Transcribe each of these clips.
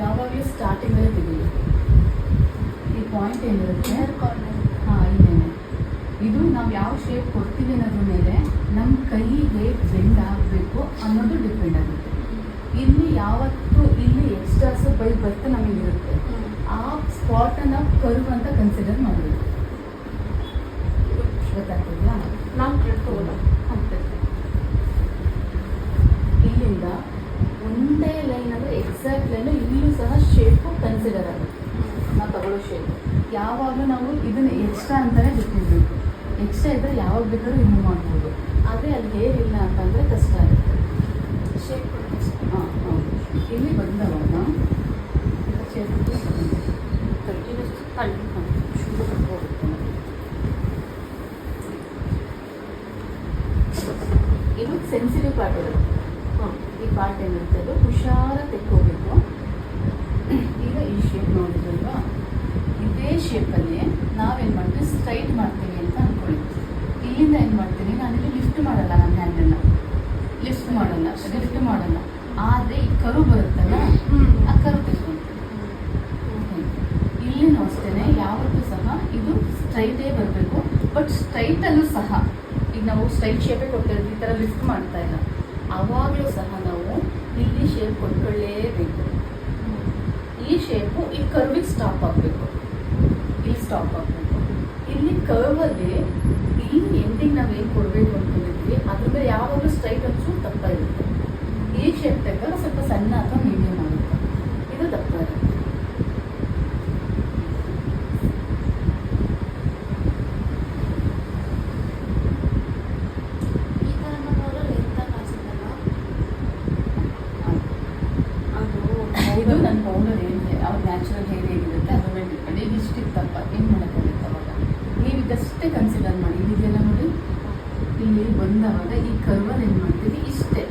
ಯಾವಾಗಲೂ ಸ್ಟಾರ್ಟಿಂಗಲ್ಲೇ ತೆಗಿಬೇಕು. ಈ ಪಾಯಿಂಟ್ ಏನಿರುತ್ತೆ ಇಲ್ಲೇನೆ ಇದು ನಾವು ಯಾವ ಶೇಪ್ ಕೊಡ್ತೀವಿ ಅನ್ನೋದ್ರ ಮೇಲೆ ನಮ್ಮ ಕೈ ಹೇಗೆ ಬೆಂಡ್ ಆಗಬೇಕು ಅನ್ನೋದು ಡಿಪೆಂಡ್ ಆಗುತ್ತೆ. ಇಲ್ಲಿ ಯಾವತ್ತು ಇಲ್ಲಿ ಎಕ್ಸ್ಟ್ರಾಸ್ ಬೈ ಬರ್ತ್ ನಮಗಿರುತ್ತೆ, ಆ ಸ್ಪಾಟನ್ನು ಕರ್ವ್ ಅಂತ ಕನ್ಸಿಡರ್ ಮಾಡಬೇಕು. ಗೊತ್ತಾಗ್ತಿದೆಯಾ? ನಾವು ತಿಳ್ಕೊಬೋದಾ? ಇಲ್ಲಿಂದ ಒಂದೇ ಲೈನ್ ಅಂದರೆ ಎಕ್ಸಾಕ್ಟ್ ಲೈನು ಇಲ್ಲೂ ಸಹ ಶೇಪು ಕನ್ಸಿಡರ್ ಆಗುತ್ತೆ. ನಾವು ತಗೊಳ್ಳೋ ಶೇಪ್ ಯಾವಾಗಲೂ ನಾವು ಇದನ್ನು ಎಕ್ಸ್ಟ್ರಾ ಅಂತಲೇ ಬಿಟ್ಟಿರಬೇಕು. ಎಕ್ಸ್ಟ್ರಾ ಇದ್ದರೆ ಯಾವಾಗ ಬೇಕಾದ್ರೂ ರಿಮೂವ್ ಮಾಡ್ಬೋದು. ಆದರೆ ಅಲ್ಲಿ ಹೇರ್ ಇಲ್ಲ ಅಂತಂದರೆ ಕಷ್ಟ ಆಗುತ್ತೆ. ಶೇಪ್ ಹಾಂ ಹೌದು. ಇಲ್ಲಿ ಬಂದವಾಗ ಇದು ಸೆನ್ಸಿಟಿವ್ ಪಾರ್ಟ್ ಇರುತ್ತೆ. ಈ ಪಾರ್ಟ್ ಏನಿರುತ್ತೆ ಅದು ಹುಷಾರ ತೆಕ್ಕೋಬೇಕು. ಈಗ ಈ ಶೇಪ್ ನೋಡಿದ್ರಲ್ವಾ, ಇದೇ ಶೇಪಲ್ಲಿ ನಾವೇನು ಮಾಡ್ತೀವಿ, ಸ್ಟ್ರೈಟ್ ಮಾಡ್ತೀವಿ ಅಂತ ಅಂದ್ಕೊಳ್ಳಿ. ಇಲ್ಲಿಂದ ಏನು ಮಾಡ್ತೀನಿ, ನಾನಿಲ್ಲಿ ಲಿಫ್ಟ್ ಮಾಡಲ್ಲ, ನನ್ನ ಹ್ಯಾಂಡನ್ನು ಲಿಫ್ಟ್ ಮಾಡಲ್ಲ. ಆದರೆ ಈ ಕರು ಬರುತ್ತಲ್ಲ, ಆ ಕರು ತೆಕ್ಕೊಳ್ತೀನಿ. ಇಲ್ಲಿನೂ ಅಷ್ಟೇ, ಯಾವತ್ತೂ ಸಹ ಇದು ಸ್ಟ್ರೈಟೇ ಬರಬೇಕು. ಬಟ್ ಸ್ಟ್ರೈಟಲ್ಲೂ ಸಹ ಈಗ ನಾವು ಸ್ಟ್ರೈಟ್ ಶೇಪೇ ಕೊಟ್ಟಿರೋದು, ಈ ಥರ ಲಿಫ್ಟ್ ಮಾಡ್ತಾ ಇಲ್ಲ. ಆವಾಗಲೂ ಸಹ ನಾವು ಇಲ್ಲಿ ಶೇಪ್ ಕೊಟ್ಕೊಳ್ಳೇಬೇಕು. ಈ ಶೇಪು ಈ ಕರ್ವಿಗೆ ಸ್ಟಾಪ್ ಆಗಬೇಕು. ಇಲ್ಲಿ ಸ್ಟಾಪ್ ಆಗಬೇಕು. ಇಲ್ಲಿ ಕರ್ವಲ್ಲಿ ಇಲ್ಲಿ ಎಂಡಿಂಗ್ ನಾವು ಏನು ಕೊಡಬೇಕು ಅಂದ್ಕೊಂಡಿದ್ವಿ ಅದ್ರ ಮೇಲೆ ಯಾವಾಗಲೂ ಸ್ಟ್ರೈಟ್ ಒಂಚೂರು ದಪ್ಪ ಇರುತ್ತೆ. ಈ ಶೇಪ್ ತೆಗೆದಾಗ ಸ್ವಲ್ಪ ಸಣ್ಣ ಅಥವಾ ಮೀಡಿಯಮ್ ಆಗುತ್ತೆ. ಇದು ದಪ್ಪ ಇರುತ್ತೆ. ಇದು ನನ್ನ ಪೌಡರ್ ಏನಿದೆ ಅವ್ರ ನ್ಯಾಚುರಲ್ ಹೇರ್ ಹೇಗಿರುತ್ತೆ ಅದ್ರ ಮೇಲೆ ಡಿಪೆಂಡ್. ಈಗ ಇಷ್ಟಿಗೆ ತಪ್ಪ ಏನು ಮಾಡೋಕ್ಕಾಗುತ್ತೆ ಅವಾಗ ನೀವು ಇದಷ್ಟೇ ಕನ್ಸಿಡರ್ ಮಾಡಿ. ಇದೆಲ್ಲ ನೋಡಿ, ಇಲ್ಲಿ ಬಂದವಾಗ ಈ ಕರ್ವಲ್ಲಿ ಏನು ಮಾಡ್ತೀವಿ, ಇಷ್ಟೇ.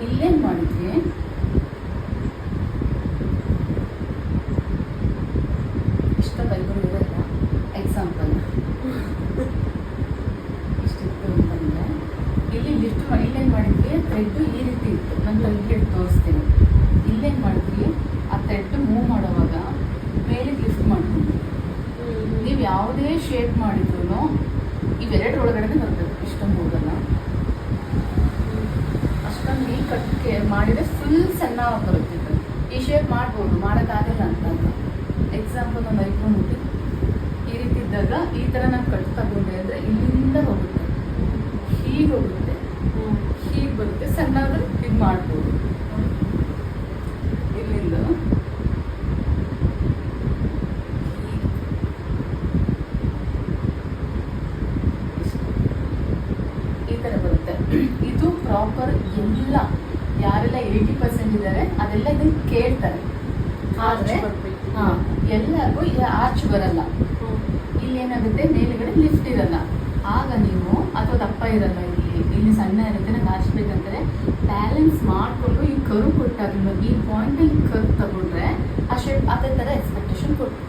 ಇಲ್ಲೇನು ಮಾಡಿದ್ವಿ, ಇಷ್ಟ ಬೈಬಲ್ ಇರಲ್ಲ. ಎಕ್ಸಾಂಪಲ್ ಇಷ್ಟಿತ್ತು ಅಂತಂದರೆ ಇಲ್ಲಿ ಲಿಫ್ಟ್ ಮಾಡಿ ಇಲ್ಲೇನು ಮಾಡಿದ್ವಿ, ಥ್ರೆಡ್ಡು ಈ ರೀತಿ ಇತ್ತು. ನಾನು ತಲೆಗೆ ತೋರಿಸ್ತೀನಿ. ಇಲ್ಲೇನು ಮಾಡಿದ್ವಿ, ಆ ಥ್ರೆಡ್ ಮೂವ್ ಮಾಡೋವಾಗ ಮೇಲೆ ಲಿಫ್ಟ್ ಮಾಡ್ತೀವಿ. ನೀವು ಯಾವುದೇ ಶೇಪ್ ಮಾಡಿದ್ರು ಇವೆರಡು ಒಳಗಡೆ ಬರಬೇಕು. ಇಷ್ಟೊಂದು ಹೋಗಲ್ಲ. ಅಷ್ಟೊಂದು ಈ ಕಟ್ಗೆ ಮಾಡಿದರೆ ಫುಲ್ ಸಣ್ಣ ಬರುತ್ತೆ. ಈ ಶೇಪ್ ಮಾಡ್ಬೋದು, ಮಾಡೋಕ್ಕಾಗಲ್ಲ ಅಂತಂದು. ಎಕ್ಸಾಂಪಲ್ ಒಂದು ಐಫೋನ್ ಮುಟ್ಟಿ ಈ ರೀತಿ ಇದ್ದಾಗ ಈ ಥರ ನಾವು ಕಟ್ ತಗೊಂಡ್ರೆ ಅಂದರೆ ಇಲ್ಲಿಂದ ಹೋಗುತ್ತೆ, ಹೀಗೆ ಹೋಗುತ್ತೆ, ಹೀಗೆ ಬರುತ್ತೆ. ಸಣ್ಣ ಆದರೆ ಹೀಗೆ ಮಾಡ್ಬೋದು. ಇಲ್ಲಿಂದ ಈ ಥರ ಬರುತ್ತೆ. ಇದು ಪ್ರಾಪರ್ ಎಲ್ಲ ಯಾರೆಲ್ಲ 80% ಇದ್ದಾರೆ ಅದೆಲ್ಲ ಇದನ್ನು ಕೇಳ್ತಾರೆ. ಆದರೆ ಎಲ್ಲರಿಗೂ ಆರ್ಚ್ ಬರಲ್ಲ. ಇಲ್ಲಿ ಏನಾಗುತ್ತೆ, ಮೇಲುಗಡೆ ಲಿಫ್ಟ್ ಇರಲ್ಲ. ಆಗ ನೀವು ಅಥವಾ ದಪ್ಪ ಇರಲ್ಲ, ಇಲ್ಲಿ ಸಣ್ಣ ಇರುತ್ತೆ, ನಂಗೆ ಆರ್ಚ್ ಬೇಕಂತಾರೆ. ಬ್ಯಾಲೆನ್ಸ್ ಮಾಡಿಕೊಂಡು ಈ ಕರು ಕೊಟ್ಟಾಗ ಈ ಪಾಯಿಂಟಲ್ಲಿ ಕರು ತಗೊಂಡ್ರೆ ಆ ಶೇಪ್ ಅದೇ ಥರ ಎಕ್ಸ್ಪೆಕ್ಟೇಷನ್ ಕೊಟ್ಟು.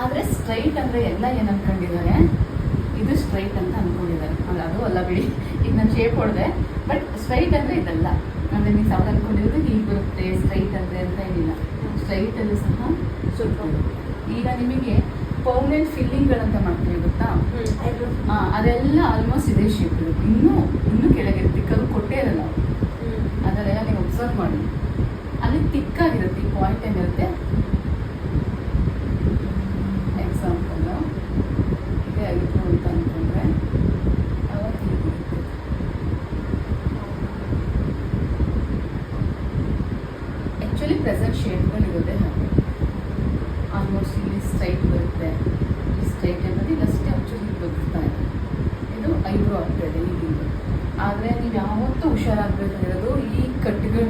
ಆದರೆ ಸ್ಟ್ರೈಟ್ ಅಂದರೆ ಎಲ್ಲ ಏನು ಅಂದ್ಕೊಂಡಿದ್ದಾರೆ, ಇದು ಸ್ಟ್ರೈಟ್ ಅಂತ ಅಂದ್ಕೊಂಡಿದ್ದಾರೆ. ಅದು ಅಲ್ಲ ಬಿಡಿ. ಈಗ ನಾನು ಶೇಪ್ ಹೊಡೆದೆ, ಬಟ್ ಸ್ಟ್ರೈಟ್ ಅಂದರೆ ಇದಲ್ಲ. ಅಂದರೆ ನೀವು ಸಾವಿರ ಅಂದ್ಕೊಂಡಿರೋದು ಹೀಗೆ ಬರುತ್ತೆ ಸ್ಟ್ರೈಟ್ ಅಂದರೆ ಅಂತ ಏನಿಲ್ಲ. ಸ್ಟ್ರೈಟಲ್ಲೂ ಸಹ ಸ್ವಲ್ಪ ಈಗ ನಿಮಗೆ ಪರ್ಮನೆಂಟ್ ಫಿಲ್ಲಿಂಗ್ಗಳಂತ ಮಾಡ್ತೀವಿ ಗೊತ್ತಾ, ಅದೆಲ್ಲ ಆಲ್ಮೋಸ್ಟ್ ಇದೇ ಶೇಪ್ ಇರುತ್ತೆ. ಇನ್ನೂ ಕೆಳಗಿರುತ್ತೆ, ಕರು ಕೊಟ್ಟೇ ಇರಲ್ಲ. ಅದನ್ನೆಲ್ಲ ನೀವು ಒಬ್ಸರ್ವ್ ಮಾಡಿ. ಅಲ್ಲಿ ತಿಕ್ಕಾಗಿರುತ್ತೆ. ಈ ಪಾಯಿಂಟ್ ಏನಿರುತ್ತೆ, ಎಕ್ಸಾಂಪಲ್ ಇದೇ ಆಗಿತ್ತು ಅಂತ ಅಂದ್ಕೊಂಡ್ರೆ ಅವಾಗ ಹೀಗಿರುತ್ತೆ. ಆ್ಯಕ್ಚುಲಿ ಪ್ರೆಸೆಂಟ್ ಶೇಪ್ಗಳಿರೋದೇ ಹಾಗೆ. ಆಲ್ಮೋಸ್ಟ್ ಇಲ್ಲಿ ಸ್ಟ್ರೈಟ್ ಬರುತ್ತೆ, ಈ ಸ್ಟ್ರೈಟ್ ಅನ್ನೋದು ಇಲ್ಲಷ್ಟೇ ಆ್ಯಕ್ಚುಲಿ ಬದುಕ್ತಾ ಇದೆ. ಇದು ಐಬ್ರೋ ಆಗ್ತಾಯಿದೆ ಈಗಿಂದು. ಆದರೆ ನೀವು ಯಾವತ್ತೂ ಹುಷಾರಾಗಬೇಕಾಗಿರೋದು ಈ ಕಟ್ಟುಗಳ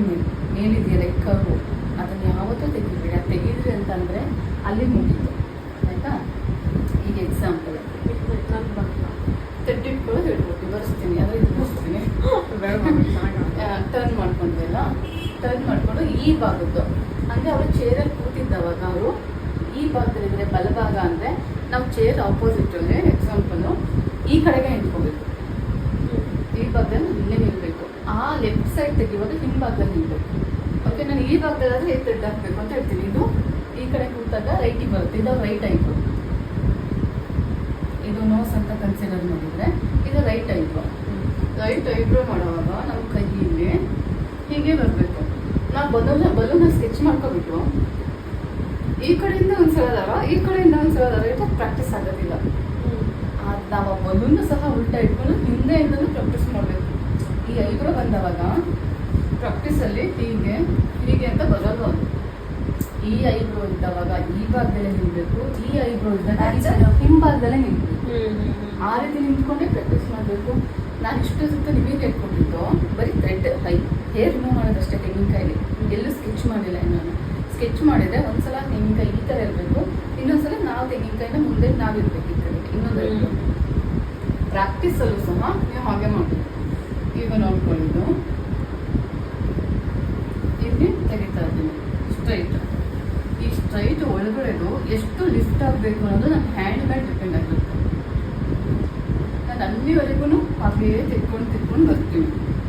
ಮೇಲಿದೆಯಲ್ಲ ಈ ಕರ್ವು, ಅದನ್ನು ಯಾವತ್ತೂ ತೆಗಿಬೇಡಿ. ಅದು ತೆಗೀದ್ರಿ ಅಂತಂದರೆ ಅಲ್ಲಿ ಮುಗೀತು, ಆಯಿತಾ? ಈಗ ಎಕ್ಸಾಂಪಲ್ ತೆಟ್ಟಿಟ್ಕೊಳ್ಳೋದು ಹೇಳ್ಕೊಡ್ತೀವಿ, ಬರ್ಸ್ತೀನಿ. ಆದರೆ ಇದು ಬರ್ಸ್ತೀನಿ. ಟರ್ನ್ ಮಾಡ್ಕೊಂಡ್ವಲ್ಲ, ಟರ್ನ್ ಮಾಡಿಕೊಂಡು ಈ ಭಾಗದ್ದು ಅಂದರೆ ಅವರು ಚೇರಲ್ಲಿ ಕೂತಿದ್ದವಾಗ ಅವರು ಈ ಭಾಗದಲ್ಲಿದ್ದರೆ ಬಲಭಾಗ ಅಂದರೆ ನಾವು ಚೇರ್ ಆಪೋಸಿಟಲ್ಲಿ ಎಕ್ಸಾಂಪಲು ಈ ಕಡೆಗೆ ನಿಂತ್ಕೋಬೇಕು. ಈ ಭಾಗದಲ್ಲಿ ಇಲ್ಲೇ ನಿಲ್ಲಬೇಕು. ಆ ಲೆಫ್ಟ್ ಸೈಡ್ ತೆಗಿಯುವಾಗ ಹಿಂಭಾಗದಲ್ಲಿ ನಿಲ್ಲಬೇಕು. ಓಕೆ, ನಾನು ಈ ಭಾಗದಲ್ಲಾದ್ರೆ ಹೇಗೆ ಥ್ರೆಡ್ ಹಾಕಬೇಕು ಅಂತ ಹೇಳ್ತೀನಿ. ಇದು ಈ ಕಡೆ ಕೂತಾಗ ರೈಟಿಗೆ ಬರುತ್ತೆ, ಇದು ರೈಟ್ ಐಬ್ರೋ. ಇದು ನೋಸ್ ಅಂತ ಕನ್ಸಿಡರ್ ಮಾಡಿದ್ರೆ ಇದು ರೈಟ್ ಐಬ್ರೋ. ರೈಟ್ ಐಬ್ರೋ ಮಾಡುವಾಗ ನಮ್ಮ ಕೈಯಲ್ಲಿ ಹೀಗೆ ಬರಬೇಕು. ನಾವು ಬಲೂನ ಸ್ಕೆಚ್ ಮಾಡ್ಕೊಬಿಟ್ಟು ಈ ಕಡೆಯಿಂದ ಒಂದ್ಸಲ ದಾರ, ಈ ಕಡೆಯಿಂದ ಒಂದ್ಸಲ ದಾರ ಇಟ್ಟು ಪ್ರಾಕ್ಟೀಸ್ ಆಗೋದಿಲ್ಲ. ನಾವು ಆ ಬಲೂನ್ ಸಹ ಉಲ್ಟಾ ಇಟ್ಕೊಂಡು ಹಿಂದೆಯಿಂದಲೂ ಪ್ರಾಕ್ಟೀಸ್ ಮಾಡಬೇಕು. ಈ ಐಬ್ರೋ ಬಂದವಾಗ ಪ್ರಾಕ್ಟೀಸಲ್ಲಿ ಹೀಗೆ ಹೀಗೆ ಅಂತ ಬರೋದು. ಅದು ಈ ಐಬ್ರೋ ಇದ್ದವಾಗ ಈ ಭಾಗದಲ್ಲೇ ನಿಲ್ಬೇಕು, ಈ ಐಬ್ರೋ ಇದ್ದಾಗ ಹಿಂಭಾಗದಲ್ಲೇ ನಿಲ್ಬೇಕು. ಆ ರೀತಿ ನಿಂತ್ಕೊಂಡೇ ಪ್ರಾಕ್ಟೀಸ್ ಮಾಡಬೇಕು. ನಾನು ಇಷ್ಟು ಸುತ್ತ ನಿಮಗೆ ಹೇಳ್ಕೊಂಡಿದ್ದು ಬರೀ ಥ್ರೆಡ್ ಹೇರ್ ರಿಮೂವ್ ಮಾಡೋದಷ್ಟೇ ತೆಂಗಿನಕಾಯಲ್ಲಿ. ಎಲ್ಲೂ ಸ್ಕೆಚ್ ಮಾಡಿಲ್ಲ. ನಾನು ಸ್ಕೆಚ್ ಮಾಡಿದ್ರೆ ಒಂದ್ಸಲ ತೆಂಗಿನಕಾಯಿ ಈ ಥರ ಇರಬೇಕು, ಇನ್ನೊಂದ್ಸಲ ನಾವು ತೆಂಗಿನಕಾಯಿನ ಮುಂದೆ ನಾವಿರ್ಬೇಕು ಈ ಕಡೆ. ಇನ್ನೊಂದು ಪ್ರಾಕ್ಟೀಸಲ್ಲೂ ಸಹ ನೀವು ಹಾಗೆ ಮಾಡಬೇಕು. ಈಗ ನೋಡ್ಕೊಂಡಿದ್ದು ಇಲ್ಲಿ ತೆಗಿತಾ ಇದ್ದೀನಿ ಸ್ಟ್ರೈಟ್. ಈ ಸ್ಟ್ರೈಟ್ ಒಳಗಡೆದು ಎಷ್ಟು ಲಿಫ್ಟ್ ಆಗಬೇಕು ಅನ್ನೋದು ನನ್ನ ಹ್ಯಾಂಡ್ ಮೇಲೆ ಡಿಪೆಂಡ್ ಆಗಿರುತ್ತೆ. ನಾನು ಅಲ್ಲಿವರೆಗೂ ಹಾಗೆ ತೆಕ್ಕೊಂಡು ಬರ್ತೀನಿ,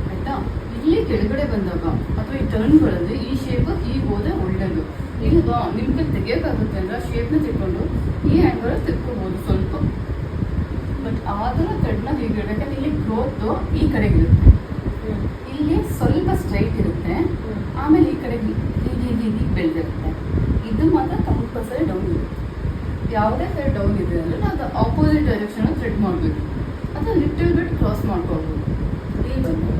ಆಯ್ತಾ. ಇಲ್ಲಿ ಕೆಳಗಡೆ ಬಂದಾಗ ಅಥವಾ ಈ ಟರ್ನ್ಗಳಲ್ಲಿ ಈ ಶೇಪ್ ಹೀಗೆ ಹೋದ್ರೆ ಒಳ್ಳೆಯದು. ಈಗ ನಿಮ್ಗೆ ತೆಗಿಯೋಕ್ಕಾಗುತ್ತೆ ಅಂದ್ರೆ ಶೇಪ್ನ ತೆಕ್ಕೊಂಡು ಈ ಆ್ಯಂಗಲ್ ತೆಕ್ಕೋಬೋದು ಸ್ವಲ್ಪ. ಬಟ್ ಆದರೂ ಥ್ರೆಡ್ನ ಹೀಗೆ ಇಡಬೇಕಂದ್ರೆ ಇಲ್ಲಿ ಗ್ರೋತ್ ಈ ಕಡೆಗಿರುತ್ತೆ, ಇಲ್ಲಿ ಸ್ವಲ್ಪ ಸ್ಟ್ರೈಟ್ ಇರುತ್ತೆ, ಆಮೇಲೆ ಈ ಕಡೆ ಹೀಗೆ ಬೆಳೆದಿರುತ್ತೆ. ಇದು ಮಾತ್ರ ಕಂಪಲ್ಸರಿ ಡೌನ್ ಇರುತ್ತೆ. ಯಾವುದೇ ಸೈಡ್ ಡೌನ್ ಇದೆ ಅಂದರೆ ನಾವು ಆಪೋಸಿಟ್ ಡೈರೆಕ್ಷನ್ ಥ್ರೆಡ್ ಮಾಡಬೇಕು, ಅಥವಾ ಲಿಟಲ್ ಬಿಟ್ ಕ್ರಾಸ್ ಮಾಡ್ಕೋಬೋದು. ಇಲ್ಲಿ ಬಂದು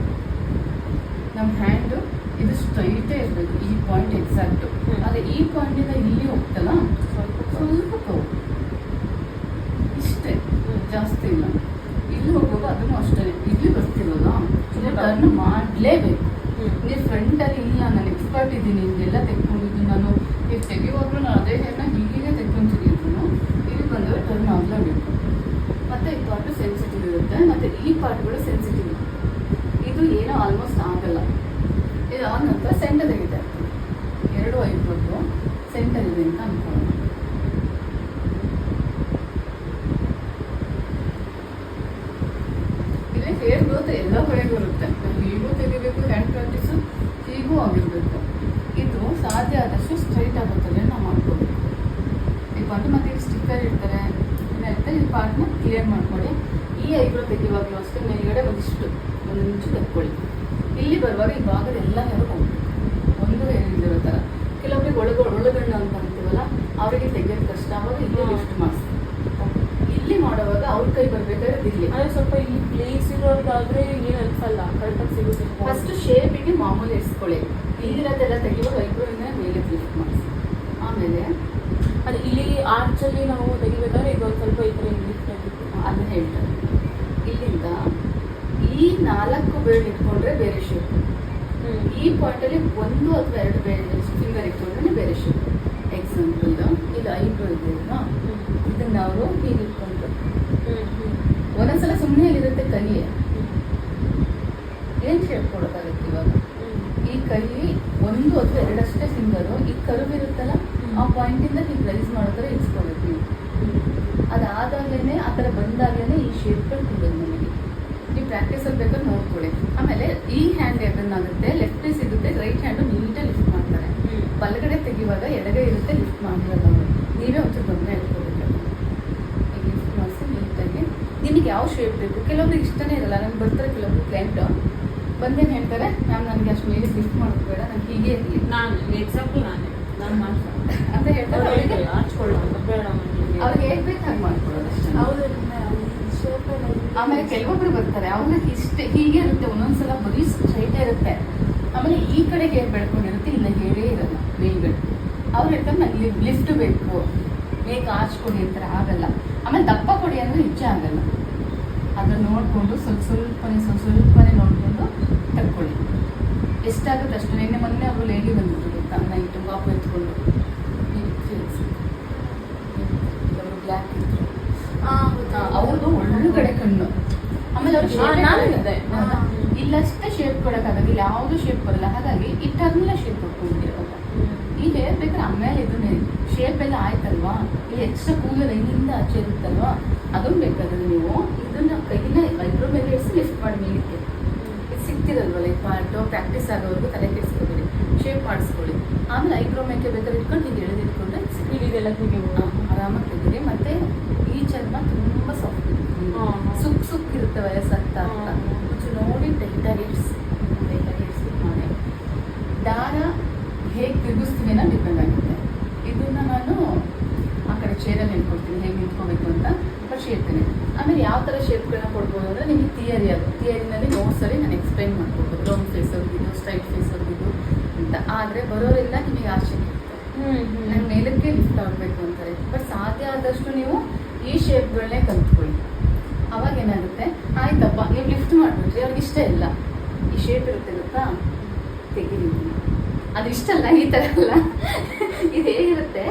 ನಮ್ಮ ಹ್ಯಾಂಡು ಇದು ಸ್ಟ್ರೈಟೇ ಇರಬೇಕು, ಈ ಪಾಯಿಂಟ್ ಎಕ್ಸಾಕ್ಟು. ಆದರೆ ಈ ಪಾಯಿಂಟಿಂದ ಇಲ್ಲಿ ಹೋಗ್ತಲ್ಲ ಸ್ವಲ್ಪ ಕವು ಇಷ್ಟೇ, ಜಾಸ್ತಿ ಇಲ್ಲ. ಇಲ್ಲಿ ಹೋಗುವಾಗ ಅದನ್ನು ಅಷ್ಟೇ. ಇಲ್ಲಿ ಬರ್ತಿರೋಲ್ಲ, ಇಲ್ಲಿ ಟರ್ನ್ ಮಾಡಲೇಬೇಕು. ನೀವು ಫ್ರಂಟಲ್ಲಿ ಇಲ್ಲ ನಾನು ಎಕ್ಸ್ಪರ್ಟ್ ಇದ್ದೀನಿ, ಹಿಂಗೆಲ್ಲ ತೆಕ್ಕೊಂಡಿದ್ದು ನಾನು. ಈಗ ತೆಗೆಯುವಾಗಲೂ ನಾನು ಅದೇ ಹೇರ್ನ ಹೀಗೆ ತೆಕ್ಕೊಂತಿದ್ದೀನಿ. ಇಲ್ಲಿ ಬಂದರೆ ಟರ್ನ್ ಆಗಲೇಬೇಕು. ಮತ್ತು ಈ ಪಾರ್ಟು ಸೆನ್ಸಿಟಿವ್ ಇರುತ್ತೆ, ಮತ್ತು ಈ ಪಾರ್ಟ್ಗಳು ಸೆನ್ಸಿಟಿವ್. ಇದು ಏನೋ ಆಲ್ಮೋಸ್ಟ್ ಆಗಲ್ಲ. ಇದು ಆದ ನಂತರ ಸೆಂಟರ್ ತೆಗಿತಾ ಇರ್ತೀವಿ. ಎರಡು ಐಬ್ರೋದು ಸೆಂಟರ್ ಇದೆ ಅಂತ ಅನ್ಕೊಳ್ಳೋಣ. ಇಲ್ಲಿ ಹೇರ್ ಗ್ರೋತ್ ಎಲ್ಲ ಕಡೆಗೂ ಇರುತ್ತೆ. ಹೀಗೂ ತೆಗಿಬೇಕು, ಹ್ಯಾಂಡ್ ಪ್ರಾಕ್ಟೀಸು ಹೀಗೂ ಆಗಿರಬೇಕು. ಇದು ಸಾಧ್ಯ ಆದಷ್ಟು ಸ್ಟ್ರೈಟ್ ಆಗುತ್ತದೆ ನಾವು ಮಾಡ್ಕೋಬೇಕು. ಈ ಪಾರ್ಟ್ ಮತ್ತೆ ಈಗ ಸ್ಟಿಕ್ಕರ್ ಇರ್ತಾರೆ, ಇರುತ್ತೆ. ಈ ಪಾರ್ಟ್ನ ಕ್ಲಿಯರ್ ಮಾಡ್ಕೊಳ್ಳಿ. ಈ ಐಬ್ರೋ ತೆಗಿವಾಗಲೂ ಅಷ್ಟೇ ಮೇಲ್ಗಡೆ ಒಂದು ಇಂಚು ತೆಕ್ಕೊಳ್ಳಿ. ಇಲ್ಲಿ ಬರುವಾಗ ಈ ಭಾಗದ ಎಲ್ಲ ಹೇರು ಹೋಗ್ಬೇಕು, ಒಂದು ಹೇಳಿರೋ ಥರ. ಕೆಲವೊಬ್ಬರಿಗೆ ಒಳಗಣ್ಣು ಅಂತ ಅಂತೀವಲ್ಲ, ಅವರಿಗೆ ತೆಗಿಯೋದು ಕಷ್ಟ, ಆವಾಗ ಇಲ್ಲಿ ಲಿಫ್ಟ್ ಮಾಡಿಸ್ತೀವಿ. ಇಲ್ಲಿ ಮಾಡುವಾಗ ಅವ್ರ ಕೈ ಬರ್ಬೇಕಾದ್ರೆ ಇಲ್ಲಿ ಅಂದರೆ ಸ್ವಲ್ಪ ಇಲ್ಲಿ ಪ್ಲೇಸ್ ಇರೋದಾದ್ರೆ ಏನು ಅನ್ಸಲ್ಲ, ಕರೆಕ್ಟಾಗಿ ಸಿಗುತ್ತೆ. ಫಸ್ಟ್ ಶೇಪಿಗೆ ಮಾಮೂಲಿ ಇರಿಸ್ಕೊಳ್ಳಿ. ಇಲ್ಲಿರೋದೆಲ್ಲ ತೆಗಿವಾಗ ಐಬ್ರೋಯಿಂದ ಮೇಲೆ ಲಿಫ್ಟ್ ಮಾಡಿಸಿ. ಆಮೇಲೆ ಅದು ಇಲ್ಲಿ ಆರ್ಚಲ್ಲಿ ನಾವು ತೆಗಿಬೇಕಾದ್ರೆ ಇದು ಒಂದು ಸ್ವಲ್ಪ ಈ ಥರ ಲಿಫ್ಟ್ ಆಗಿತ್ತು ಅದನ್ನ ಹೇಳ್ತಾರೆ. ಇಲ್ಲಿಂದ ಈ 4 ಬೇರೆ ಇಟ್ಕೊಂಡ್ರೆ ಬೇರೆ ಶೇಪ್. ಈ ಪಾಯಿಂಟಲ್ಲಿ 1 ಅಥವಾ 2 ಬೇರೆ ಫಿಂಗರ್ ಇಟ್ಕೊಂಡ್ರೆ ಬೇರೆ ಶೇಪ್. ಎಕ್ಸಾಂಪಲ್ ಇದು ಐಬ್ರೋ ಇದೆ ಅಲ್ವಾ, ಇದನ್ನ ಅವರು ಹೀಗೆ ಇಟ್ಕೊಂಡ್ರು. ಒಂದೊಂದ್ಸಲ ಸುಮ್ಮನೆ ಇಲ್ಲಿರುತ್ತೆ ಕೈ, ಏನು ಶೇಪ್ ಕೊಡೋಕ್ಕಾಗುತ್ತೆ ಇವಾಗ. ಈ ಕೈ 1 ಅಥವಾ 2 ಅಷ್ಟೇ ಫಿಂಗರು, ಈ ಕರುವು ಇರುತ್ತಲ್ಲ ಆ ಪಾಯಿಂಟಿಂದ ನೀವು ರೈಸ್ ಮಾಡೋದ್ರೆ ಇರಿಸ್ಕೋಬೇಕು ನೀವು. ಅದಾದಾಗಲೇ ಆ ಥರ ಬಂದಾಗಲೇ ಈ ಶೇಪ್ಗಳು ಕೊಡೋದು ನಮಗೆ. ನೀವು ಪ್ರಾಕ್ಟೀಸಲ್ಲಿ ಬೇಕಾದ್ರೆ ನೋಡ್ಕೊಳ್ಳಿ. ಆಮೇಲೆ ಈ ಹ್ಯಾಂಡ್ ಏನಾಗುತ್ತೆ, ಲೆಫ್ಟ್ ಸಿಗುತ್ತೆ, ರೈಟ್ ಹ್ಯಾಂಡು ನೀಟಾಗಿ ಲಿಫ್ಟ್ ಮಾಡ್ತಾರೆ. ಬಲಗಡೆ ತೆಗಿವಾಗ ಎಡಗೈ ಇರುತ್ತೆ, ಲಿಫ್ಟ್ ಮಾಡಿರೋದು ಅವರು. ನೀವೇ ಒಂಚೂರು ಗಮನ ಇಟ್ಕೋಬೇಕು. ಈಗ ಲಿಫ್ಟ್ ಮಾಡಿಸಿ ನೀಟಾಗಿ ನಿಮಗೆ ಯಾವ ಶೇಪ್ ಬೇಕು. ಕೆಲವೊಬ್ರಿಗೆ ಇಷ್ಟನೇ ಇರಲ್ಲ. ನನಗೆ ಬರ್ತಾರೆ ಕೆಲವೊಬ್ರು ಕ್ಲೈಂಟು ಬಂದೇನು ಹೇಳ್ತಾರೆ, ಮ್ಯಾಮ್ ನನಗೆ ಅಷ್ಟು ಮೇಲೆ ಲಿಫ್ಟ್ ಮಾಡೋದು ಬೇಡ, ನನಗೆ ಹೀಗೆ ಇರಲಿ. ನಾನು ಎಕ್ಸಾಂಪಲ್ ನಾನು ಮಾಡ್ತೀನಿ ಅಂತ ಹೇಳ್ತಾರೆ. ಅವರಿಗೆ ಹಚ್ಕೊಳ್ಳೋದು ಬೇಡ, ಅವ್ರಿಗೆ ಹೇಗೆ ಬೇಕು ಹಾಗೆ ಮಾಡ್ಕೊಳ್ಳೋದು ಅಷ್ಟೇ. ಹೌದು. ಆಮೇಲೆ ಕೆಲವೊಬ್ರು ಬರ್ತಾರೆ, ಅವ್ರಿಗೆ ಇಷ್ಟೇ ಹೀಗೆ ಇರುತ್ತೆ, ಒಂದೊಂದ್ಸಲ ಬರೀ ಸ್ಟ್ರೈಟೇ ಇರುತ್ತೆ. ಆಮೇಲೆ ಈ ಕಡೆ ಹೇರ್ ಬೆಳ್ಕೊಂಡಿರುತ್ತೆ, ಇಲ್ಲ ಹೇರೇ ಇರಲ್ಲ ಮೇಲ್ಗಡೆ. ಅವ್ರು ಹೇಳ್ತಾರೆ ನನಗೆ ಲಿಫ್ಟ್ ಬೇಕು, ಬೇಗ ಆಚ್ಕೊಡಿ ಅಂತಾರೆ, ಆಗಲ್ಲ. ಆಮೇಲೆ ದಪ್ಪ ಕೊಡಿ ಅಂದರೆ ನಿಜ ಆಗಲ್ಲ. ಅದನ್ನು ನೋಡಿಕೊಂಡು ಸ್ವಲ್ಪನೇ ನೋಡಿಕೊಂಡು ತಕ್ಕೊಳ್ಳಿ. ಎಷ್ಟಾಗುತ್ತೆ ಅಷ್ಟು. ಮೊನ್ನೆ ಅವರು ಲೇಡಿ ಬಂದಿದ್ರು ಗೊತ್ತಾ, ನೈಟು ವಾಪ್ ಎತ್ಕೊಂಡು ಬ್ಲ್ಯಾಕ್ ಇದ್ರು. ಅವ್ರದ್ದು ಒಳಗಡೆ ಕಣ್ಣು. ಆಮೇಲೆ ಅವರು ಇಲ್ಲಷ್ಟೇ ಶೇಪ್ ಕೊಡೋಕ್ಕಾಗಲ್ಲ, ಇಲ್ಲಿ ಯಾವುದು ಶೇಪ್ ಬರಲ್ಲ. ಹಾಗಾಗಿ ಇಟ್ಟಾದ್ಮೇಲೆ ಶೇಪ್ ಕೊಟ್ಕೊಂಡಿರೋಲ್ಲ. ಈ ಹೇರ್ ಬೇಕಾದ್ರೆ ಆಮೇಲೆ ಇದನ್ನೇ ಶೇಪ್ ಎಲ್ಲ ಆಯ್ತಲ್ವಾ, ಇಲ್ಲಿ ಎಕ್ಸ್ಟ್ರಾ ಕೂದಲು ಹಿಂದಿಂದ ಆಚೆ ಇರುತ್ತಲ್ವಾ, ಅದನ್ನು ಬೇಕಾದ್ರೆ ನೀವು ಇದನ್ನ ಕೈನ ಐಬ್ರೋ ಮೇಲೆ ಇರಿಸಿ ಲಿಫ್ಟ್ ಮಾಡಿ ಮೇಲಿಕ್ಕೆ. ಇದು ಸಿಗ್ತಿರಲ್ವಲ್ಲ ಈ ಪಾರ್ಟು, ಪ್ರಾಕ್ಟೀಸ್ ಆಗೋವರೆಗೂ ತಲೆ ಕೆಡಿಸ್ಕೋಬೇಡಿ. ಶೇಪ್ ಮಾಡಿಸ್ಕೊಳ್ಳಿ. ಆಮೇಲೆ ಐಬ್ರೋ ಮೇಕೆ ಬೇಕಾದ್ರೆ ಇಟ್ಕೊಂಡು ಹೀಗೆ ಎಳೆದಿಟ್ಕೊಂಡ್ರೆ ಇಲ್ಲಿದೆಲ್ಲ ತೆಗಿಬೋದು. ಆರಾಮಾಗಿ ತೆಗೀರಿ. ಮತ್ತೆ ಈ ಚರ್ಮ ತುಂಬ ಸಾಫ್ಟ್ ಸುಕ್ ಸುಕ್ ಇರುತ್ತೆ ವಯಸ್ಸಾಗ್ತಾ ಆಗ್ತಾ. కొంచెం ನೋಡಿ ಟೈಟಾಗಿ ಮಾಡಿ ದಾರ ಹೇಗೆ ತಿರುಗಿಸ್ತೀವಿ ಅನ್ನೋ ಡಿಪೆಂಡ್ ಆಗುತ್ತೆ. ಇದನ್ನ ನಾನು ಆ ಕಡೆ ಚೇರಲ್ಲಿ ಹೇಳ್ಕೊಡ್ತೀನಿ ಹೇಗೆ ನಿಂತ್ಕೋಬೇಕು ಅಂತ ಫಸ್ಟ್ ಹೇಳ್ತೀನಿ. ಆಮೇಲೆ ಯಾವ ಥರ ಶೇಪ್ಗಳನ್ನ ಕೊಡ್ಬೋದು ಅಂದರೆ ನಿಮಗೆ ಥಿಯರಿನಲ್ಲಿ ನೋಟ್ಸಲ್ಲಿ ನಾನು ಎಕ್ಸ್ಪ್ಲೈನ್ ಮಾಡ್ಕೊಡ್ಬೋದು. ರೌಂಡ್ ಫೇಸ್ ಹೋಗಿದ್ದು, ಸ್ಟ್ರೈಟ್ ಫೇಸ್ ಹೋಗಿದ್ದು ಅಂತ. ಆದರೆ ಬರೋರೆಲ್ಲ ನಿಮಗೆ ಆಸೆ ನಂಗೆ ಮೇಲಕ್ಕೆ ಲಿಫ್ಟ್ ಆಗಬೇಕು ಅಂತಾರೆ. ಬಟ್ ಸಾಧ್ಯ ಆದಷ್ಟು ನೀವು ಈ ಶೇಪ್ಗಳನ್ನೇ ಕಲ್ತ್ಕೊಳ್ಳಿ. ಅವಾಗ ಏನಾಗುತ್ತೆ, ಆಯ್ತಪ್ಪ ನೀವು ಲಿಫ್ಟ್ ಮಾಡಿಬಿಟ್ರಿ ಅವ್ರಿಗೆ ಇಷ್ಟ ಇಲ್ಲ, ಈ ಶೇಪ್ ಇರುತ್ತೆ ಗೊತ್ತಾ, ತೆಗೀರಿ. ಅದು ಇಷ್ಟ ಅಲ್ಲ, ಈ ಥರ ಅಲ್ಲ, ಇದು ಹೇಗಿರುತ್ತೆ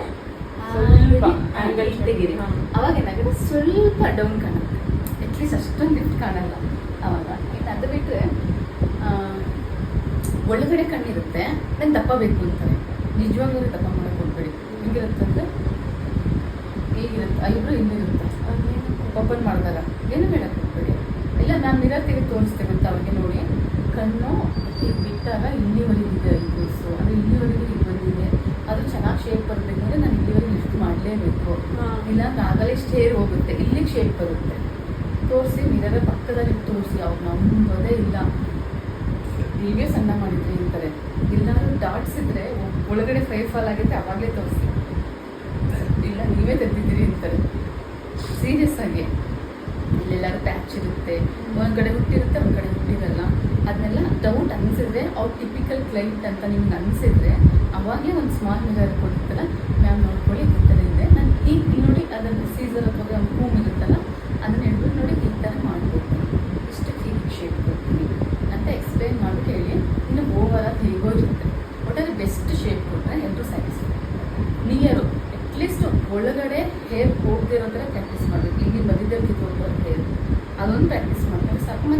ಸ್ವಲ್ಪ angle ತೆಗೀರಿ. ಅವಾಗ ಏನಾಗುತ್ತೆ, ಸ್ವಲ್ಪ ಡೌನ್ ಕಾಣುತ್ತೆ, ಅಟ್ಲೀಸ್ಟ್ ಅಷ್ಟೊಂದು ಲಿಫ್ಟ್ ಕಾಣಲ್ಲ ಅವಾಗ. ಇನ್ನು ಅದು ಬಿಟ್ಟರೆ ಒಳಗಡೆ ಕಣ್ಣಿರುತ್ತೆ, ನಂಗೆ ದಪ್ಪ ಬೇಕು ಅಂತಾರೆ. ನಿಜವಾಗ್ಲೂ ದಪ್ಪ ಮಾಡೋಕೆ ಹೋಗ್ಬೇಡಿ. ಹೆಂಗಿರುತ್ತೆ ಅಂದರೆ ಹೇಗಿರುತ್ತೆ, ಐಬ್ರೋ ಇನ್ನಿರುತ್ತೆ ಓಪನ್ ಮಾಡಿದಾಗ ಏನು ಹೇಳಕ್ಕೆ ಹೋಗ್ಬೇಡಿ. ಇಲ್ಲ ನಾನು ಮಿರರ್ ತೆಗೆದು ತೋರಿಸ್ತೇವೆ ಗೊತ್ತಾ ಅವ್ರಿಗೆ, ನೋಡಿ ಕಣ್ಣು ಈಗ ಬಿಟ್ಟಾಗ ಇಲ್ಲಿವರೆಗಿದೆ ಐಬ್ರೋಸು, ಅದು ಇಲ್ಲಿವರೆಗೂ ಇಲ್ಲಿ ಬಂದಿದೆ, ಅದು ಚೆನ್ನಾಗಿ ಶೇಪ್ ಬರಬೇಕು ಅಂದರೆ ನಾನು ಇಲ್ಲಿವರೆಗೆ ಲಿಫ್ಟ್ ಮಾಡಲೇಬೇಕು, ಇಲ್ಲ ಆಗಲೇ ಸ್ಟೇರ್ ಹೋಗುತ್ತೆ, ಇಲ್ಲಿಗೆ ಶೇಪ್ ಬರುತ್ತೆ. ತೋರಿಸಿ ಮಿರರ್ ಪಕ್ಕದಲ್ಲಿ ತೋರಿಸಿ, ಅವ್ರು ನಂಬೋದೇ ಇಲ್ಲ, ಹೀಗೆ ಸಣ್ಣ ಮಾಡಿದ್ರಿ ಅಂತಾರೆ. ಎಲ್ಲಾದ್ರೂ ಡಾಟ್ಸ್ ಇದ್ರೆ ಒಳಗಡೆ ಫಾಲ್ ಆಗುತ್ತೆ, ಅವಾಗಲೇ ತೋರಿಸಿ, ಇಲ್ಲ ನೀವೇ ತೆಗೆದಿದ್ದೀರಿ ಅಂತಾರೆ. ಸೀರಿಯಸ್ ಆಗಿ ಇಲ್ಲೆಲ್ಲರೂ ಪ್ಯಾಚ್ ಇರುತ್ತೆ, ಒಂದು ಕಡೆ ಹುಟ್ಟಿರುತ್ತೆ, ಒಂದು ಕಡೆ ಹುಟ್ಟಿರಲ್ಲ. ಅದನ್ನೆಲ್ಲ ಡೌಟ್ ಅನಿಸಿದ್ರೆ ಅವ್ರು ಟಿಪಿಕಲ್ ಕ್ಲೈಂಟ್ ಅಂತ ನಿಮ್ಗೆ ಅನಿಸಿದ್ರೆ ಅವಾಗಲೇ ಒಂದು ಸ್ಮಾಲ್ ಮಿರರ್ ಕೊಡ್ತಾರಲ್ಲ, ಮ್ಯಾಮ್ ನೋಡ್ಕೊಳ್ಳಿ ಈ ಥರ ಇದೆ, ನಾನು ಈಗ ನೋಡಿ ಅದನ್ನು ಸೀಸರ್ ಅಥವಾ ಹೂಮ್ ಇರುತ್ತಲ್ಲ ಅದನ್ನ ಹೇಳ್ಬಿಟ್ಟು ನೋಡಿ ಈ ಥರ ಮಾಡಬೇಕು, ಇಷ್ಟು ಹೀಗೆ ಶೇಪ್ ಕೊಡ್ತೀನಿ ಅಂತ ಎಕ್ಸ್ಪ್ಲೈನ್ ಮಾಡಿಬಿಟ್ಟು ಹೇಳಿ. ಇನ್ನು ಓವರಾಲ್ ಹೇಗೋ ಇರುತ್ತೆ, ಒಟ್ಟಾರೆ ಬೆಸ್ಟ್ ಶೇಪ್ ಕೊಟ್ಟರೆ ಎಲ್ಲರೂ ಸ್ಯಾಟಿಸ್ಫೈ. ನಿಯರು ಅಟ್ಲೀಸ್ಟ್ ಒಳಗಡೆ ಹೇರ್ ಹೋಗದಿರೋ ಥರ ಪ್ರಾಕ್ಟೀಸ್ ಮಾಡಬೇಕು. ಇಲ್ಲಿ ಮಧ್ಯದಲ್ಲಿ ಕಿತ್ತೋಗ್ಬಾರ್ದು ಹೇರ್, ಅದೊಂದು ಪ್ರಾಕ್ಟೀಸ್